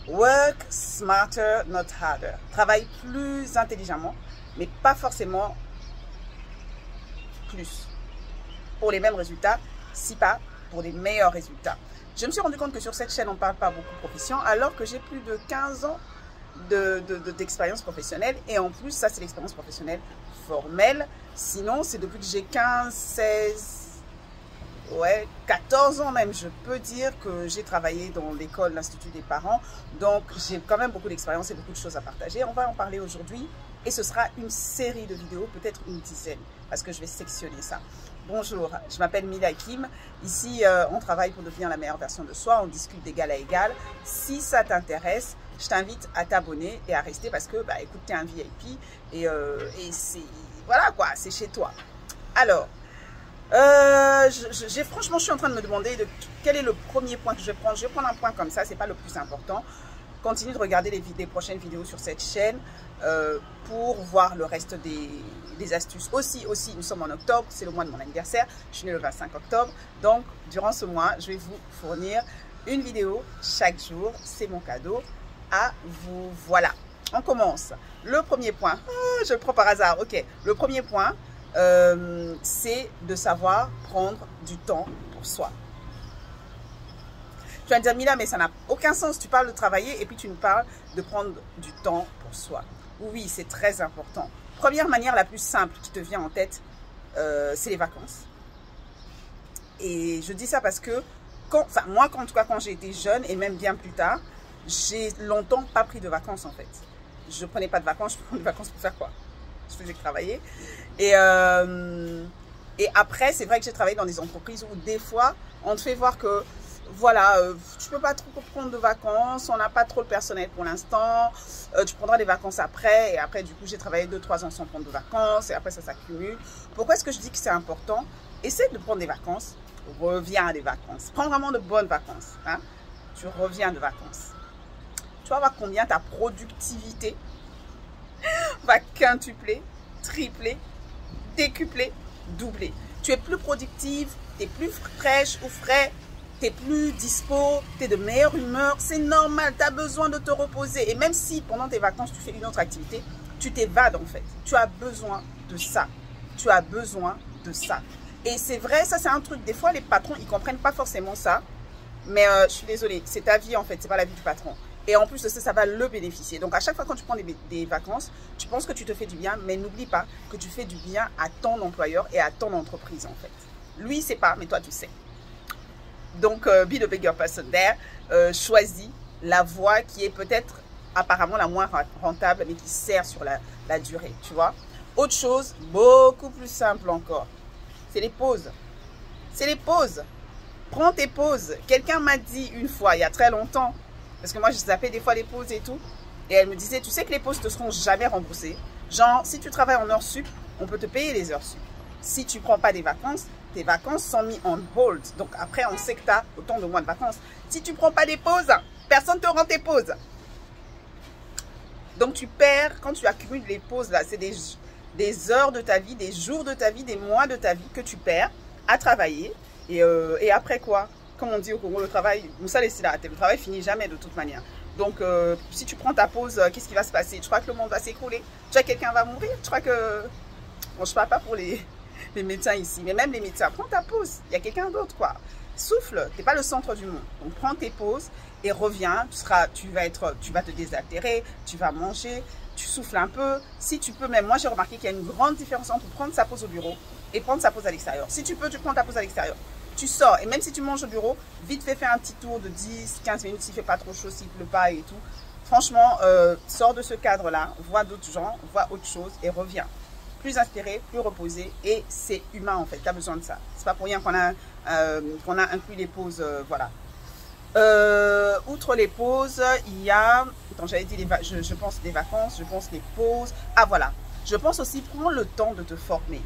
Work smarter, not harder. Travaille plus intelligemment, mais pas forcément plus. Pour les mêmes résultats, si pas pour des meilleurs résultats. Je me suis rendu compte que sur cette chaîne, on ne parle pas beaucoup de profession, alors que j'ai plus de 15 ans d'expérience professionnelle. Et en plus, ça, c'est l'expérience professionnelle formelle. Sinon, c'est depuis que j'ai 15, 16... ouais, 14 ans même, je peux dire que j'ai travaillé dans l'école, l'Institut des parents. Donc, j'ai quand même beaucoup d'expérience et beaucoup de choses à partager. On va en parler aujourd'hui et ce sera une série de vidéos, peut-être une dizaine, parce que je vais sectionner ça. Bonjour, je m'appelle Mila Kim. Ici, on travaille pour devenir la meilleure version de soi. On discute d'égal à égal. Si ça t'intéresse, je t'invite à t'abonner et à rester parce que, bah, écoute, tu es un VIP et c'est, voilà quoi, c'est chez toi. Alors, franchement, je suis en train de me demander quel est le premier point que je vais prendre. Je vais prendre un point comme ça, c'est pas le plus important. Continue de regarder les prochaines vidéos sur cette chaîne pour voir le reste des astuces. Aussi, nous sommes en octobre, c'est le mois de mon anniversaire. Je suis née le 25 octobre. Donc, durant ce mois, je vais vous fournir une vidéo chaque jour. C'est mon cadeau à vous. Voilà, on commence. Le premier point, je le prends par hasard. Ok, le premier point, c'est de savoir prendre du temps pour soi. Tu vas me dire, Mila, mais ça n'a aucun sens. Tu parles de travailler et puis tu nous parles de prendre du temps pour soi. Oui, c'est très important. Première manière la plus simple qui te vient en tête, c'est les vacances. Et je dis ça parce que, moi, en tout cas, quand j'ai été jeune et même bien plus tard, j'ai longtemps pas pris de vacances en fait. Je prenais pas de vacances, je prenais des vacances pour faire quoi? Je faisais que travailler. Et après, c'est vrai que j'ai travaillé dans des entreprises où des fois, on te fait voir que voilà, tu peux pas trop prendre de vacances, on n'a pas trop le personnel pour l'instant, tu prendras des vacances après. Et après, du coup, j'ai travaillé 2-3 ans sans prendre de vacances et après, ça s'accumule. Pourquoi est-ce que je dis que c'est important? Essaie de prendre des vacances, reviens à des vacances. Prends vraiment de bonnes vacances. Hein? Tu reviens de vacances. Tu vas voir combien ta productivité va quintupler, tripler, décupler, doubler. Tu es plus productive, tu es plus fraîche ou frais, tu es plus dispo, tu es de meilleure humeur. C'est normal, tu as besoin de te reposer. Et même si pendant tes vacances, tu fais une autre activité, tu t'évades en fait. Tu as besoin de ça. Tu as besoin de ça. Et c'est vrai, ça c'est un truc. Des fois, les patrons, ils ne comprennent pas forcément ça. Mais je suis désolée, c'est ta vie en fait, c'est pas la vie du patron. Et en plus de ça, ça va le bénéficier. Donc, à chaque fois quand tu prends des vacances, tu penses que tu te fais du bien, mais n'oublie pas que tu fais du bien à ton employeur et à ton entreprise, en fait. Lui, il ne sait pas, mais toi, tu sais. Donc, be the bigger person there. Choisis la voie qui est peut-être apparemment la moins rentable, mais qui sert sur la durée, tu vois. Autre chose, beaucoup plus simple encore, c'est les pauses. C'est les pauses. Prends tes pauses. Quelqu'un m'a dit une fois, il y a très longtemps, parce que moi, je zappais des fois les pauses et tout. Et elle me disait, tu sais que les pauses ne te seront jamais remboursées. Genre, si tu travailles en heures sup, on peut te payer les heures sup. Si tu ne prends pas des vacances, tes vacances sont mises en hold. Donc après, on sait que tu as autant de mois de vacances. Si tu ne prends pas des pauses, personne ne te rend tes pauses. Donc tu perds, quand tu accumules les pauses, là, c'est des heures de ta vie, des jours de ta vie, des mois de ta vie que tu perds à travailler. Et après quoi? Comme on dit au Congo, le travail, le travail finit jamais de toute manière. Donc, si tu prends ta pause, qu'est-ce qui va se passer? Tu crois que le monde va s'écrouler? Tu crois que quelqu'un va mourir? Tu crois que... Bon, je ne parle pas pour les médecins ici, mais même les médecins, prends ta pause. Il y a quelqu'un d'autre, quoi. Souffle, tu n'es pas le centre du monde. Donc, prends tes pauses et reviens. Tu vas te désaltérer, tu vas manger, tu souffles un peu. Si tu peux même, moi j'ai remarqué qu'il y a une grande différence entre prendre sa pause au bureau et prendre sa pause à l'extérieur. Si tu peux, tu prends ta pause à l'extérieur. Tu sors et même si tu manges au bureau, vite fait faire un petit tour de 10-15 minutes s'il ne fait pas trop chaud, s'il ne pleut pas et tout. Franchement, sors de ce cadre-là, vois d'autres gens, vois autre chose et reviens. Plus inspiré, plus reposé et c'est humain en fait, tu as besoin de ça. C'est pas pour rien qu'on a inclus les pauses, voilà. Outre les pauses, il y a, attends, j'avais dit, je pense des vacances, je pense les pauses. Ah voilà, je pense aussi prendre le temps de te former.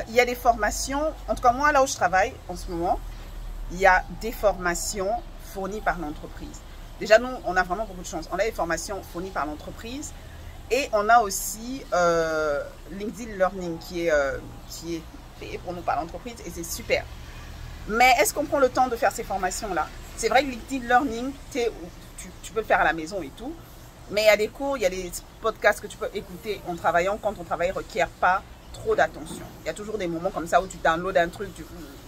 Il y a des formations, en tout cas moi là où je travaille en ce moment, il y a des formations fournies par l'entreprise. Déjà nous, on a vraiment beaucoup de chance. On a des formations fournies par l'entreprise et on a aussi LinkedIn Learning qui est payé pour nous par l'entreprise et c'est super. Mais est-ce qu'on prend le temps de faire ces formations-là? C'est vrai que LinkedIn Learning, tu peux le faire à la maison et tout. Mais il y a des cours, il y a des podcasts que tu peux écouter en travaillant quand ton travail ne requiert pas trop d'attention. Il y a toujours des moments comme ça où tu downloads un truc,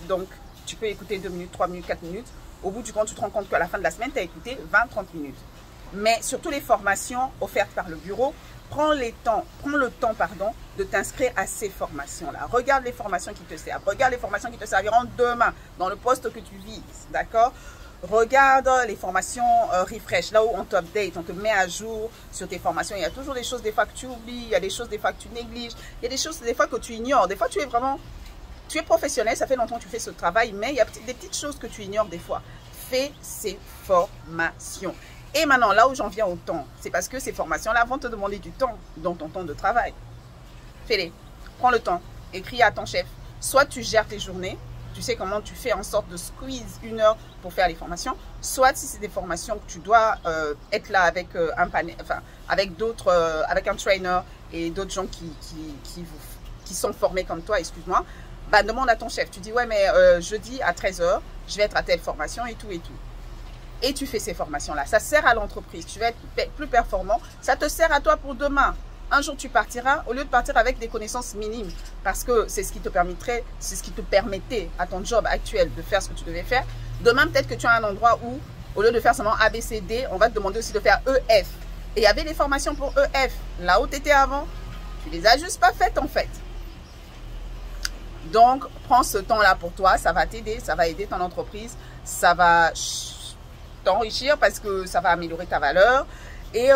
donc tu peux écouter 2 minutes, 3 minutes, 4 minutes. Au bout du compte, tu te rends compte qu'à la fin de la semaine, tu as écouté 20-30 minutes. Mais surtout les formations offertes par le bureau, prends le temps de t'inscrire à ces formations-là. Regarde les formations qui te servent. Regarde les formations qui te serviront demain dans le poste que tu vises. D'accord? Regarde les formations refresh, là où on t'update, on te met à jour sur tes formations. Il y a toujours des choses des fois que tu oublies, il y a des choses des fois que tu négliges, il y a des choses des fois que tu ignores. Des fois, tu es professionnel, ça fait longtemps que tu fais ce travail, mais il y a des petites choses que tu ignores des fois. Fais ces formations. Et maintenant, là où j'en viens au temps, c'est parce que ces formations-là vont te demander du temps dans ton temps de travail. Fais-les. Prends le temps. Écris à ton chef. Soit tu gères tes journées, tu sais comment tu fais en sorte de squeeze 1 heure pour faire les formations. Soit si c'est des formations que tu dois être là avec un panel, enfin, avec d'autres, avec un trainer et d'autres gens qui sont formés comme toi, excuse-moi, bah, demande à ton chef. Tu dis, ouais, mais jeudi à 13 h, je vais être à telle formation et tout et tout. Et tu fais ces formations-là. Ça sert à l'entreprise. Tu vas être plus performant. Ça te sert à toi pour demain. Un jour, tu partiras, au lieu de partir avec des connaissances minimes, parce que c'est ce qui te permettrait, c'est ce qui te permettait à ton job actuel de faire ce que tu devais faire. Demain, peut-être que tu as un endroit où, au lieu de faire seulement A, B, C, D, on va te demander aussi de faire E, F. Et il y avait des formations pour E, F. Là où tu étais avant, tu les as juste pas faites en fait. Donc, prends ce temps-là pour toi. Ça va t'aider, ça va aider ton entreprise. Ça va t'enrichir parce que ça va améliorer ta valeur. Et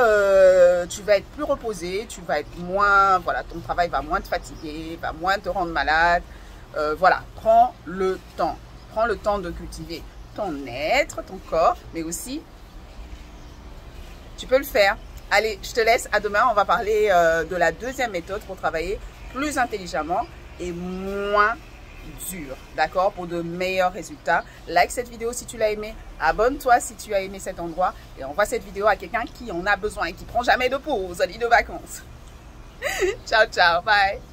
tu vas être plus reposé, tu vas être moins, voilà, ton travail va moins te fatiguer, va moins te rendre malade. Voilà, prends le temps de cultiver ton être, ton corps, mais aussi, tu peux le faire. Allez, je te laisse, à demain, on va parler de la deuxième méthode pour travailler plus intelligemment et moins dur, d'accord, pour de meilleurs résultats. Like cette vidéo si tu l'as aimé, abonne-toi si tu as aimé cet endroit et envoie cette vidéo à quelqu'un qui en a besoin et qui prend jamais de pause, ni de vacances. Ciao, ciao, bye.